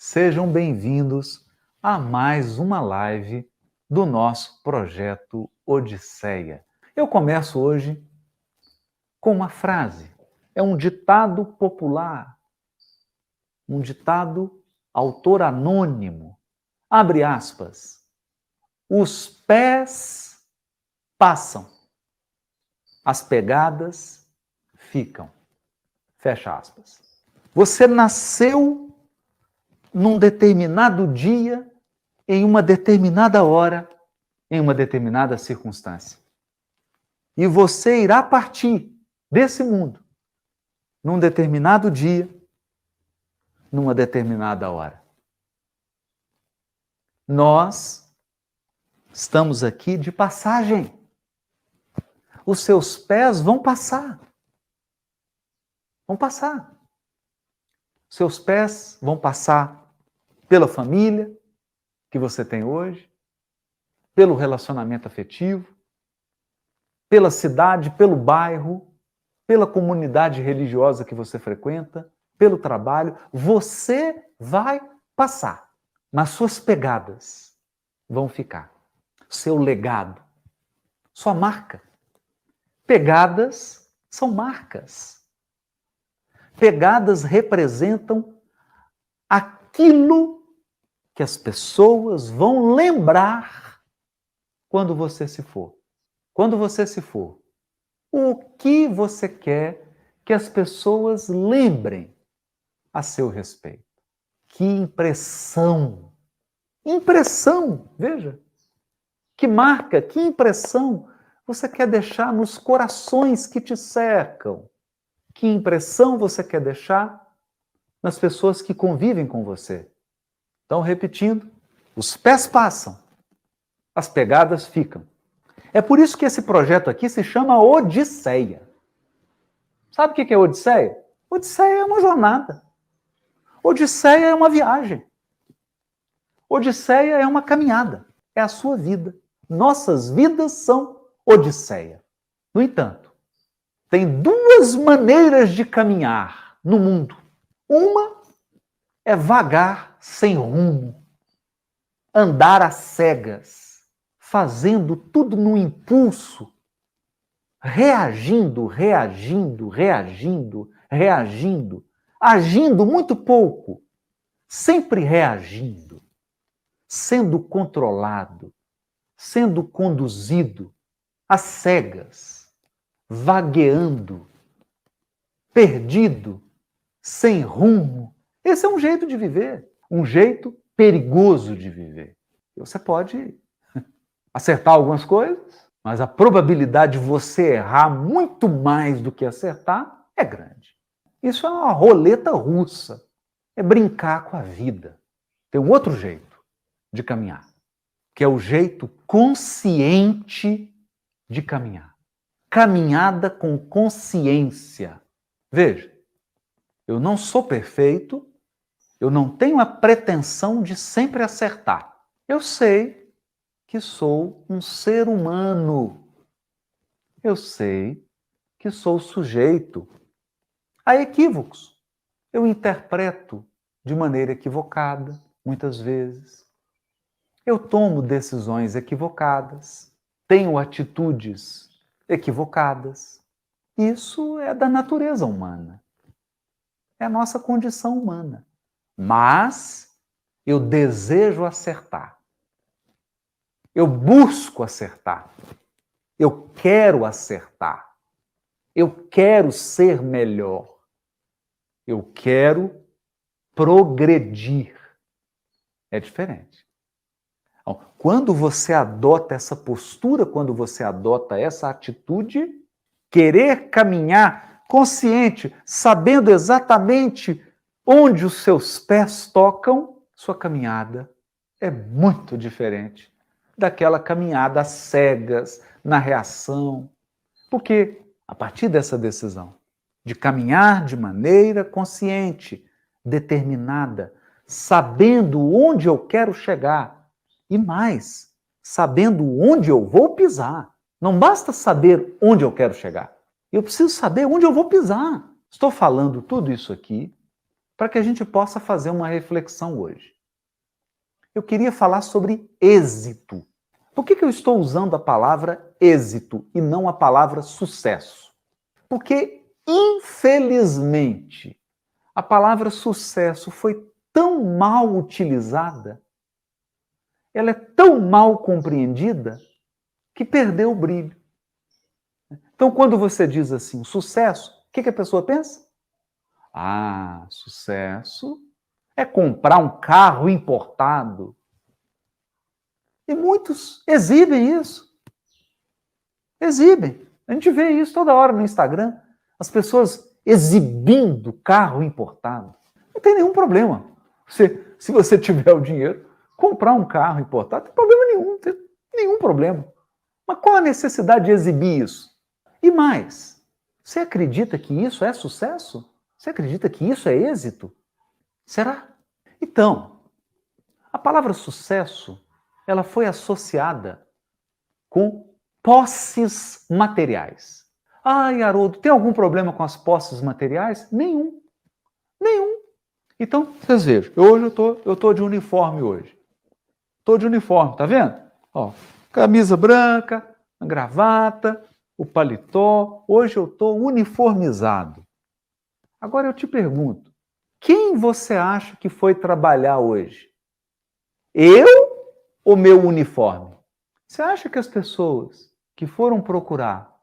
Sejam bem-vindos a mais uma live do nosso projeto Odisseia. Eu começo hoje com uma frase. É um ditado popular, um ditado autor anônimo. Abre aspas. Os pés passam, as pegadas ficam. Fecha aspas. Você nasceu num determinado dia, em uma determinada hora, em uma determinada circunstância. E você irá partir desse mundo num determinado dia, numa determinada hora. Nós estamos aqui de passagem. Os seus pés vão passar. Vão passar. Seus pés vão passar pela família que você tem hoje, pelo relacionamento afetivo, pela cidade, pelo bairro, pela comunidade religiosa que você frequenta, pelo trabalho. Você vai passar, mas suas pegadas vão ficar. Seu legado, sua marca. Pegadas são marcas. Pegadas representam aquilo que as pessoas vão lembrar quando você se for. Quando você se for, o que você quer que as pessoas lembrem a seu respeito? Que impressão! Impressão, veja. Que marca, que impressão você quer deixar nos corações que te cercam? Que impressão você quer deixar nas pessoas que convivem com você? Então, repetindo, os pés passam, as pegadas ficam. É por isso que esse projeto aqui se chama Odisseia. Sabe o que é Odisseia? Odisseia é uma jornada. Odisseia é uma viagem. Odisseia é uma caminhada. É a sua vida. Nossas vidas são Odisseia. No entanto, tem duas maneiras de caminhar no mundo. Uma é vagar sem rumo, andar às cegas, fazendo tudo no impulso, reagindo, agindo muito pouco, sempre reagindo, sendo controlado, sendo conduzido às cegas, vagueando, perdido, sem rumo. Esse é um jeito de viver, um jeito perigoso de viver. Você pode acertar algumas coisas, mas a probabilidade de você errar muito mais do que acertar é grande. Isso é uma roleta russa, é brincar com a vida. Tem um outro jeito de caminhar, que é o jeito consciente de caminhar. Caminhada com consciência. Veja, eu não sou perfeito, eu não tenho a pretensão de sempre acertar. Eu sei que sou um ser humano. Eu sei que sou sujeito a equívocos. Eu interpreto de maneira equivocada, muitas vezes. Eu tomo decisões equivocadas, tenho atitudes equivocadas. Isso é da natureza humana. É a nossa condição humana. Mas eu desejo acertar. Eu busco acertar. Eu quero acertar. Eu quero ser melhor. Eu quero progredir. É diferente. Então, quando você adota essa postura, quando você adota essa atitude, querer caminhar consciente, sabendo exatamente onde os seus pés tocam, sua caminhada é muito diferente daquela caminhada às cegas, na reação. Porque, a partir dessa decisão de caminhar de maneira consciente, determinada, sabendo onde eu quero chegar, e mais, sabendo onde eu vou pisar. Não basta saber onde eu quero chegar. Eu preciso saber onde eu vou pisar. Estou falando tudo isso aqui para que a gente possa fazer uma reflexão hoje. Eu queria falar sobre êxito. Por que eu estou usando a palavra êxito e não a palavra sucesso? Porque, infelizmente, a palavra sucesso foi tão mal utilizada, ela é tão mal compreendida, que perdeu o brilho. Então, quando você diz assim, sucesso, o que a pessoa pensa? Ah, sucesso é comprar um carro importado. E muitos exibem isso. Exibem. A gente vê isso toda hora no Instagram. As pessoas exibindo carro importado. Não tem nenhum problema. Se você tiver o dinheiro, comprar um carro importado, não tem problema nenhum. Não tem nenhum problema. Mas qual a necessidade de exibir isso? E mais, você acredita que isso é sucesso? Você acredita que isso é êxito? Será? Então, a palavra sucesso, ela foi associada com posses materiais. Ai, Haroldo, tem algum problema com as posses materiais? Nenhum. Nenhum. Então, vocês vejam, hoje eu tô de uniforme hoje. Estou de uniforme, tá vendo? Ó, camisa branca, a gravata, o paletó. Hoje eu estou uniformizado. Agora eu te pergunto, quem você acha que foi trabalhar hoje? Eu ou meu uniforme? Você acha que as pessoas que foram procurar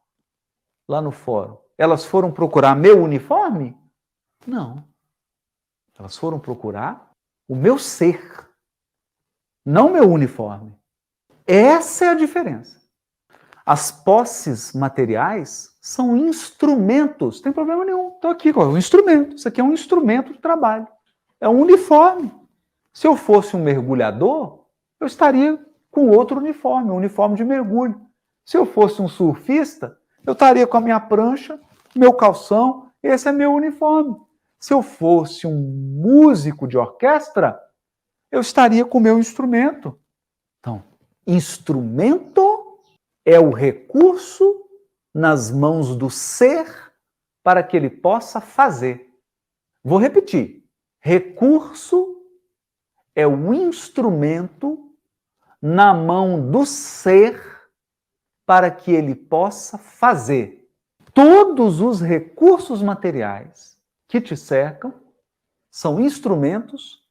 lá no fórum, elas foram procurar meu uniforme? Não. Elas foram procurar o meu ser, não meu uniforme. Essa é a diferença. As posses materiais são instrumentos, não tem problema nenhum. Estou aqui, um instrumento. Isso aqui é um instrumento de trabalho. É um uniforme. Se eu fosse um mergulhador, eu estaria com outro uniforme, um uniforme de mergulho. Se eu fosse um surfista, eu estaria com a minha prancha, meu calção, esse é meu uniforme. Se eu fosse um músico de orquestra, eu estaria com o meu instrumento. Então, instrumento é o recurso nas mãos do ser para que ele possa fazer. Vou repetir. Recurso é o instrumento na mão do ser para que ele possa fazer. Todos os recursos materiais que te cercam são instrumentos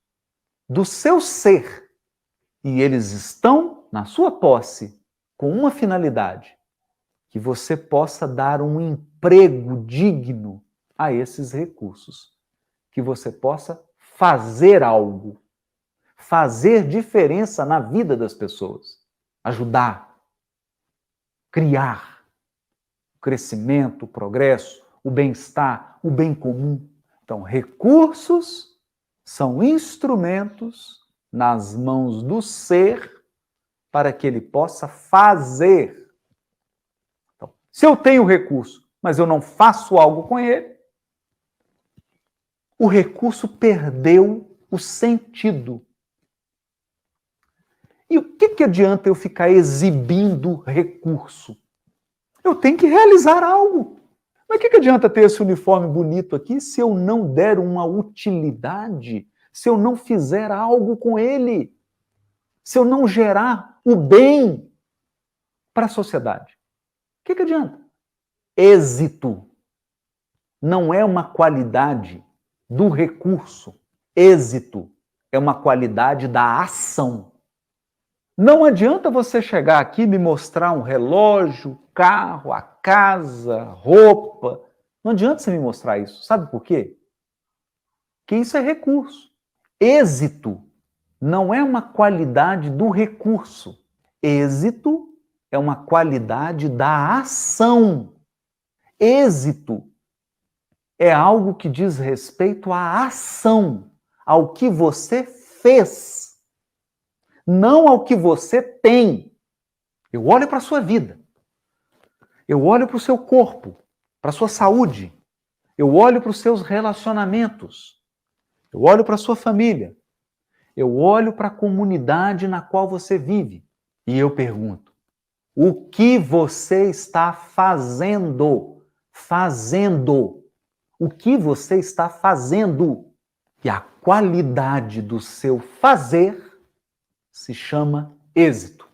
do seu ser. E eles estão na sua posse com uma finalidade: que você possa dar um emprego digno a esses recursos. Que você possa fazer algo. Fazer diferença na vida das pessoas. Ajudar. Criar. O crescimento, o progresso, o bem-estar, o bem comum. Então, recursos são instrumentos nas mãos do ser para que ele possa fazer. Então, se eu tenho recurso, mas eu não faço algo com ele, o recurso perdeu o sentido. E o que adianta eu ficar exibindo recurso? Eu tenho que realizar algo. Mas o que adianta ter esse uniforme bonito aqui se eu não der uma utilidade, se eu não fizer algo com ele, se eu não gerar o bem para a sociedade? O que adianta? Êxito não é uma qualidade do recurso. Êxito é uma qualidade da ação. Não adianta você chegar aqui e me mostrar um relógio, carro, a casa, roupa. Não adianta você me mostrar isso. Sabe por quê? Porque isso é recurso. Êxito não é uma qualidade do recurso. Êxito é uma qualidade da ação. Êxito é algo que diz respeito à ação, ao que você fez, não ao que você tem. Eu olho para a sua vida, eu olho para o seu corpo, para a sua saúde, eu olho para os seus relacionamentos, eu olho para a sua família, eu olho para a comunidade na qual você vive e eu pergunto: o que você está fazendo? O que você está fazendo? E a qualidade do seu fazer se chama êxito.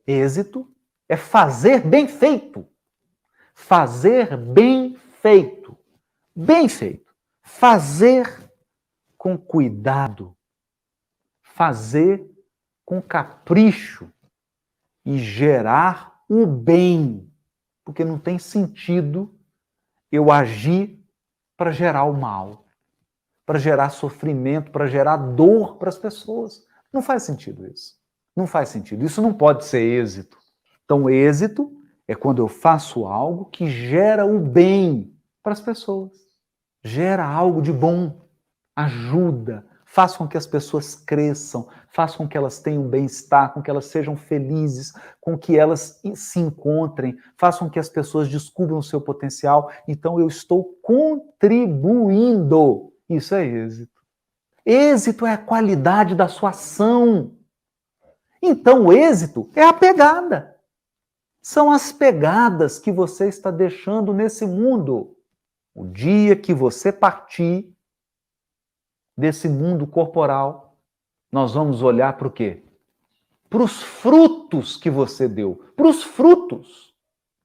Êxito é fazer bem feito. Fazer bem feito. Bem feito. Fazer com cuidado. Fazer com capricho. E gerar o bem. Porque não tem sentido eu agir para gerar o mal, para gerar sofrimento, para gerar dor para as pessoas. Não faz sentido isso. Não faz sentido. Isso não pode ser êxito. Então, êxito é quando eu faço algo que gera o bem para as pessoas. Gera algo de bom, ajuda, faz com que as pessoas cresçam, faz com que elas tenham bem-estar, com que elas sejam felizes, com que elas se encontrem, faz com que as pessoas descubram o seu potencial. Então, eu estou contribuindo. Isso é êxito. Êxito é a qualidade da sua ação. Então, o êxito é a pegada. São as pegadas que você está deixando nesse mundo. O dia que você partir desse mundo corporal, nós vamos olhar para o quê? Para os frutos que você deu. Para os frutos.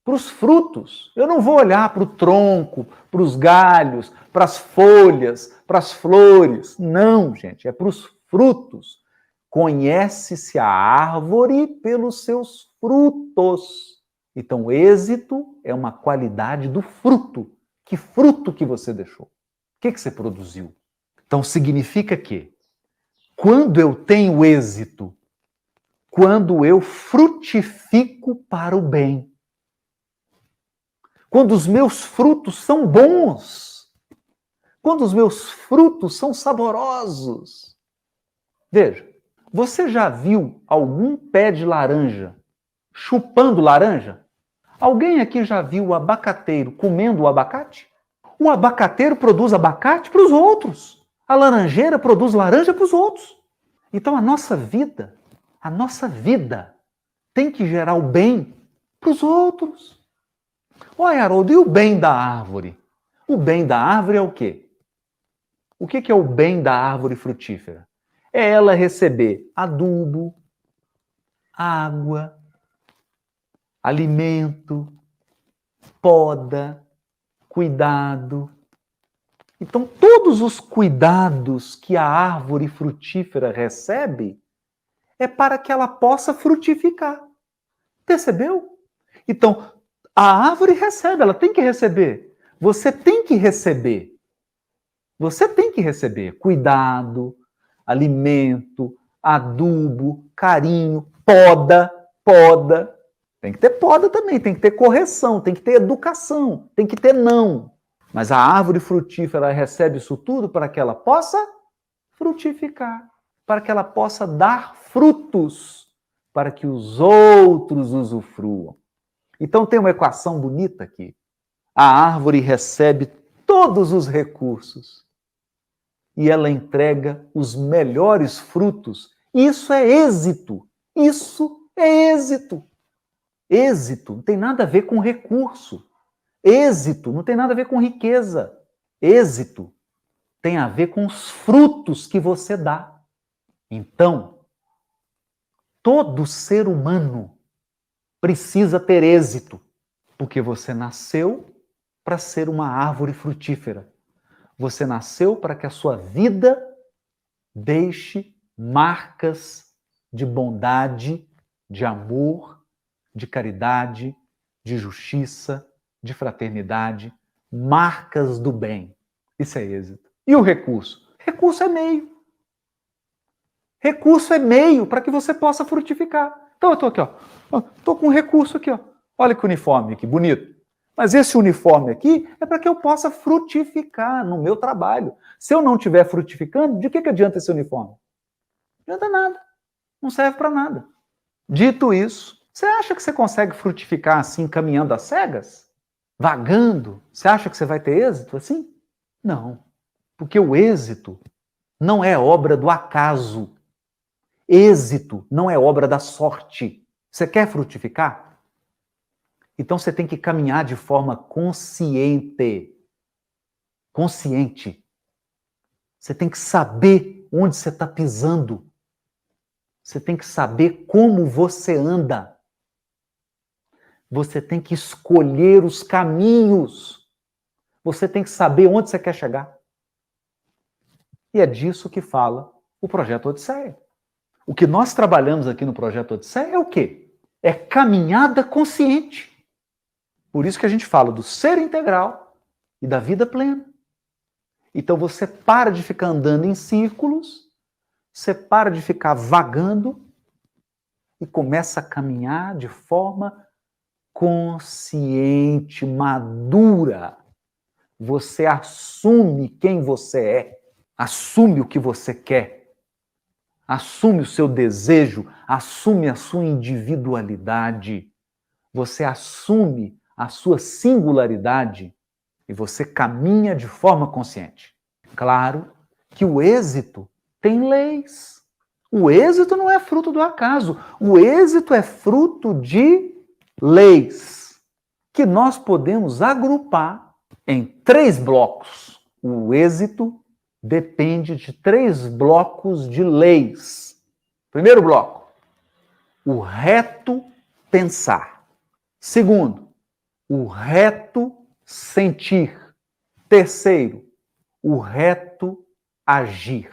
Para os frutos. Eu não vou olhar para o tronco, para os galhos, para as folhas, para as flores. Não, gente, é para os frutos. Conhece-se a árvore pelos seus frutos. Então, êxito é uma qualidade do fruto. Que fruto que você deixou? O que você produziu? Então, significa que, quando eu tenho êxito, quando eu frutifico para o bem, quando os meus frutos são bons, quando os meus frutos são saborosos. Veja, você já viu algum pé de laranja chupando laranja? Alguém aqui já viu o abacateiro comendo o abacate? O abacateiro produz abacate para os outros. A laranjeira produz laranja para os outros. Então a nossa vida tem que gerar o bem para os outros. Olha, Haroldo, e o bem da árvore? O bem da árvore é o quê? O que é o bem da árvore frutífera? É ela receber adubo, água, alimento, poda, cuidado. Então, todos os cuidados que a árvore frutífera recebe é para que ela possa frutificar. Percebeu? Então, a árvore recebe, ela tem que receber. Você tem que receber. Você tem que receber cuidado, alimento, adubo, carinho, poda. Tem que ter poda também, tem que ter correção, tem que ter educação, tem que ter não. Mas a árvore frutífera recebe isso tudo para que ela possa frutificar, para que ela possa dar frutos, para que os outros usufruam. Então tem uma equação bonita aqui. A árvore recebe todos os recursos e ela entrega os melhores frutos. Isso é êxito. Isso é êxito. Êxito não tem nada a ver com recurso. Êxito não tem nada a ver com riqueza. Êxito tem a ver com os frutos que você dá. Então, todo ser humano precisa ter êxito, porque você nasceu para ser uma árvore frutífera. Você nasceu para que a sua vida deixe marcas de bondade, de amor, de caridade, de justiça, de fraternidade, marcas do bem. Isso é êxito. E o recurso? Recurso é meio. Recurso é meio para que você possa frutificar. Então eu estou aqui, ó. Estou com um recurso aqui, ó. Olha que uniforme aqui, bonito. Mas esse uniforme aqui é para que eu possa frutificar no meu trabalho. Se eu não estiver frutificando, de que adianta esse uniforme? Não adianta nada. Não serve para nada. Dito isso, você acha que você consegue frutificar assim, caminhando às cegas? Vagando? Você acha que você vai ter êxito assim? Não. Porque o êxito não é obra do acaso. Êxito não é obra da sorte. Você quer frutificar? Então você tem que caminhar de forma consciente. Consciente. Você tem que saber onde você está pisando. Você tem que saber como você anda. Você tem que escolher os caminhos. Você tem que saber onde você quer chegar. E é disso que fala o Projeto Odisseia. O que nós trabalhamos aqui no Projeto Odisseia é o quê? É caminhada consciente. Por isso que a gente fala do ser integral e da vida plena. Então você para de ficar andando em círculos, você para de ficar vagando e começa a caminhar de forma consciente, madura. Você assume quem você é, assume o que você quer, assume o seu desejo, assume a sua individualidade, você assume a sua singularidade e você caminha de forma consciente. Claro que o êxito tem leis. O êxito não é fruto do acaso, o êxito é fruto de leis que nós podemos agrupar em 3 blocos. O êxito depende de 3 blocos de leis. Primeiro bloco, o reto pensar. Segundo, o reto sentir. Terceiro, o reto agir.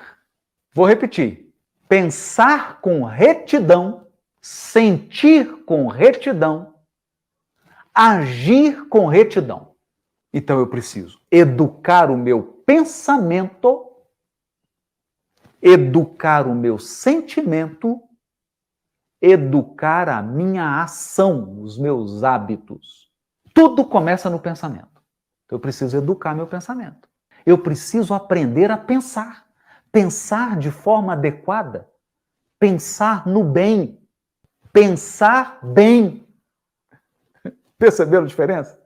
Vou repetir. Pensar com retidão, sentir com retidão, agir com retidão. Então eu preciso educar o meu pensamento, educar o meu sentimento, educar a minha ação, os meus hábitos. Tudo começa no pensamento. Eu preciso educar meu pensamento. Eu preciso aprender a pensar. Pensar de forma adequada. Pensar no bem. Pensar bem. Perceberam a diferença?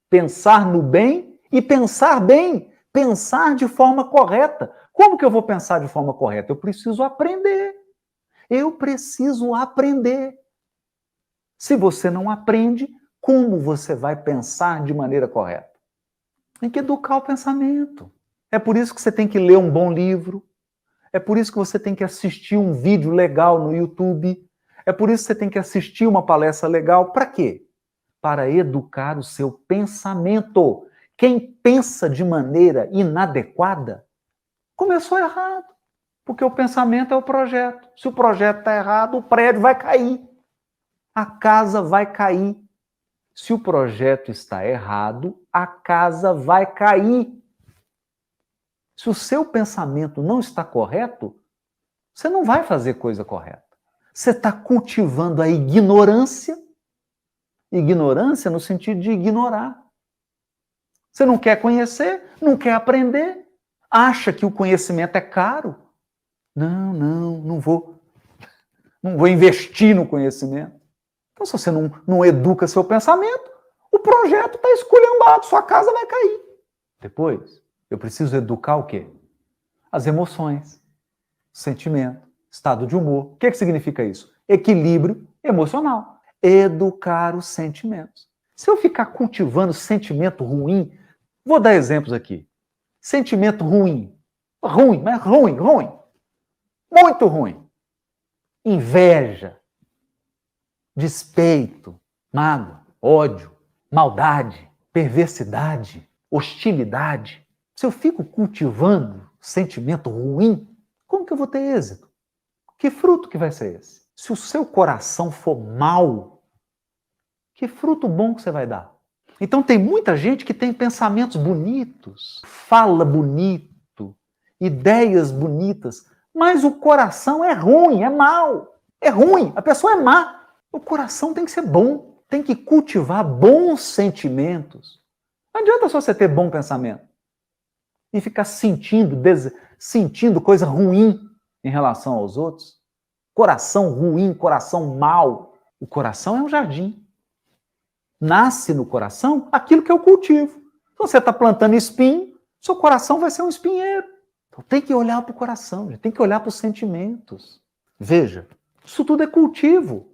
Pensar no bem e pensar bem. Pensar de forma correta. Como que eu vou pensar de forma correta? Eu preciso aprender. Eu preciso aprender. Se você não aprende, como você vai pensar de maneira correta? Tem que educar o pensamento. É por isso que você tem que ler um bom livro. É por isso que você tem que assistir um vídeo legal no YouTube. É por isso que você tem que assistir uma palestra legal. Para quê? Para educar o seu pensamento. Quem pensa de maneira inadequada, começou errado. Porque o pensamento é o projeto. Se o projeto está errado, o prédio vai cair. A casa vai cair. Se o projeto está errado, a casa vai cair. Se o seu pensamento não está correto, você não vai fazer coisa correta. Você está cultivando a ignorância. Ignorância no sentido de ignorar. Você não quer conhecer, não quer aprender, acha que o conhecimento é caro. Não vou investir no conhecimento. Então, se você não educa seu pensamento, o projeto está esculhambado, sua casa vai cair. Depois, eu preciso educar o quê? As emoções, sentimento, estado de humor. O que significa isso? Equilíbrio emocional. Educar os sentimentos. Se eu ficar cultivando sentimento ruim, vou dar exemplos aqui. Sentimento ruim. Ruim, mas ruim. Muito ruim. Inveja, despeito, mágoa, ódio, maldade, perversidade, hostilidade. Se eu fico cultivando sentimento ruim, como que eu vou ter êxito? Que fruto que vai ser esse? Se o seu coração for mau, que fruto bom que você vai dar? Então tem muita gente que tem pensamentos bonitos, fala bonito, ideias bonitas, mas o coração é ruim, é mau. É ruim, a pessoa é má. O coração tem que ser bom, tem que cultivar bons sentimentos. Não adianta só você ter bom pensamento e ficar sentindo coisa ruim em relação aos outros. Coração ruim, coração mau. O coração é um jardim. Nasce no coração aquilo que eu cultivo. Então você está plantando espinho, seu coração vai ser um espinheiro. Então tem que olhar para o coração, tem que olhar para os sentimentos. Veja, isso tudo é cultivo.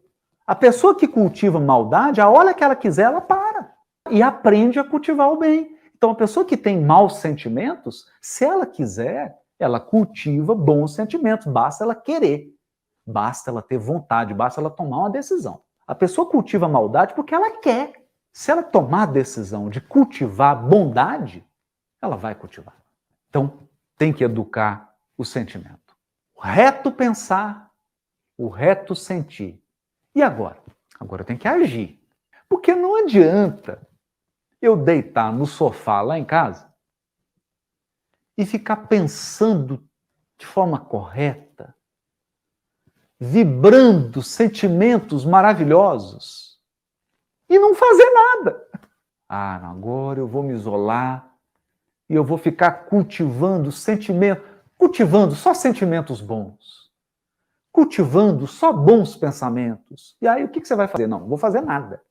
A pessoa que cultiva maldade, a hora que ela quiser, ela para. E aprende a cultivar o bem. Então a pessoa que tem maus sentimentos, se ela quiser, Ela cultiva bons sentimentos, basta ela querer, basta ela ter vontade, basta ela tomar uma decisão. A pessoa cultiva maldade porque ela quer. Se ela tomar a decisão de cultivar bondade, ela vai cultivar. Então, tem que educar o sentimento. O reto pensar, o reto sentir. E agora? Agora eu tenho que agir. Porque não adianta eu deitar no sofá lá em casa e ficar pensando de forma correta, vibrando sentimentos maravilhosos e não fazer nada. Ah, agora eu vou me isolar e eu vou ficar cultivando só sentimentos bons, cultivando só bons pensamentos. E aí o que você vai fazer? Não vou fazer nada.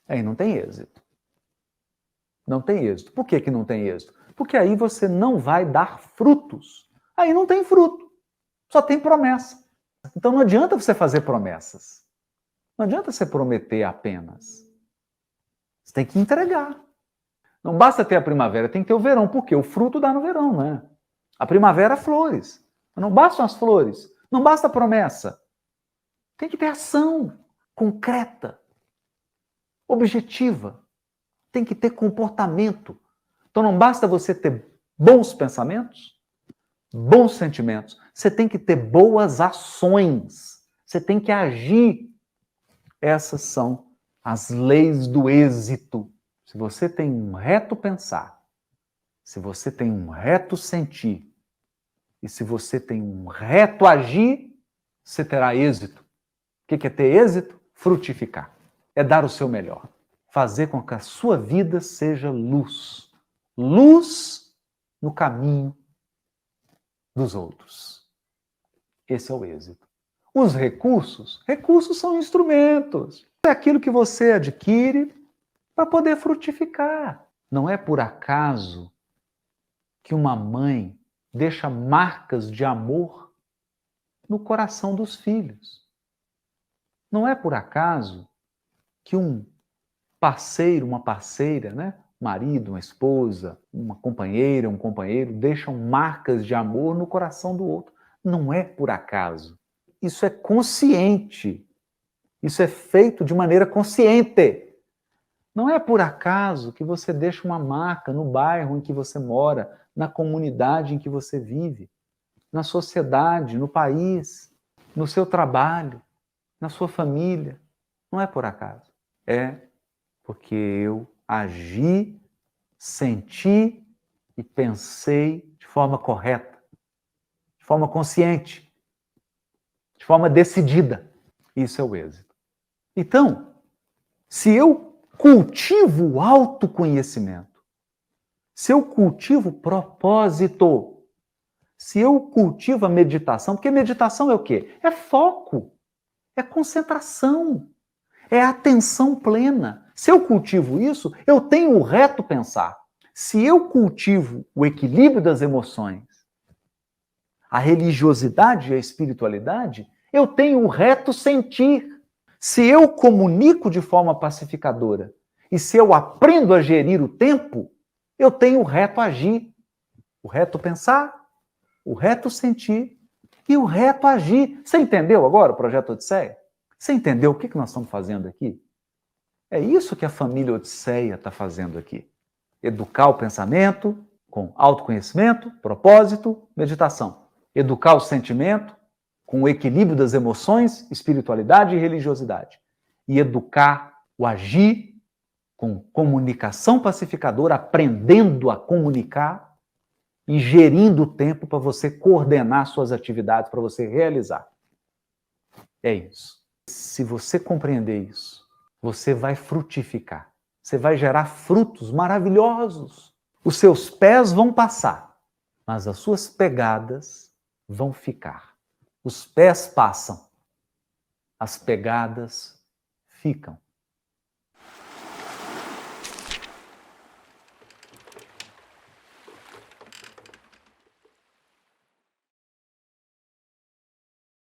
Aí não tem êxito. Não tem êxito. Por que não tem êxito? Porque aí você não vai dar frutos. Aí não tem fruto. Só tem promessa. Então não adianta você fazer promessas. Não adianta você prometer apenas. Você tem que entregar. Não basta ter a primavera, tem que ter o verão. Por quê? O fruto dá no verão, né? A primavera, flores. Não bastam as flores. Não basta a promessa. Tem que ter ação concreta, objetiva. Tem que ter comportamento. Então não basta você ter bons pensamentos, bons sentimentos. Você tem que ter boas ações. Você tem que agir. Essas são as leis do êxito. Se você tem um reto pensar, se você tem um reto sentir, e se você tem um reto agir, você terá êxito. O que é ter êxito? Frutificar. É dar o seu melhor. Fazer com que a sua vida seja luz. Luz no caminho dos outros. Esse é o êxito. Os recursos são instrumentos. É aquilo que você adquire para poder frutificar. Não é por acaso que uma mãe deixa marcas de amor no coração dos filhos. Não é por acaso que um parceiro, uma parceira, né? Marido, uma esposa, uma companheira, um companheiro, deixam marcas de amor no coração do outro. Não é por acaso. Isso é consciente. Isso é feito de maneira consciente. Não é por acaso que você deixa uma marca no bairro em que você mora, na comunidade em que você vive, na sociedade, no país, no seu trabalho, na sua família. Não é por acaso. É porque eu agi, senti e pensei de forma correta, de forma consciente, de forma decidida. Isso é o êxito. Então, se eu cultivo o autoconhecimento, se eu cultivo propósito, se eu cultivo a meditação, porque meditação é o quê? É foco, é concentração, é atenção plena. Se eu cultivo isso, eu tenho o reto pensar. Se eu cultivo o equilíbrio das emoções, a religiosidade e a espiritualidade, eu tenho o reto sentir. Se eu comunico de forma pacificadora e se eu aprendo a gerir o tempo, eu tenho o reto agir, o reto pensar, o reto sentir e o reto agir. Você entendeu agora o Projeto Odisseia? Você entendeu o que nós estamos fazendo aqui? É isso que a família Odisseia está fazendo aqui. Educar o pensamento com autoconhecimento, propósito, meditação. Educar o sentimento com o equilíbrio das emoções, espiritualidade e religiosidade. E educar o agir com comunicação pacificadora, aprendendo a comunicar e gerindo o tempo para você coordenar suas atividades, para você realizar. É isso. Se você compreender isso, você vai frutificar. Você vai gerar frutos maravilhosos. Os seus pés vão passar, mas as suas pegadas vão ficar. Os pés passam, as pegadas ficam.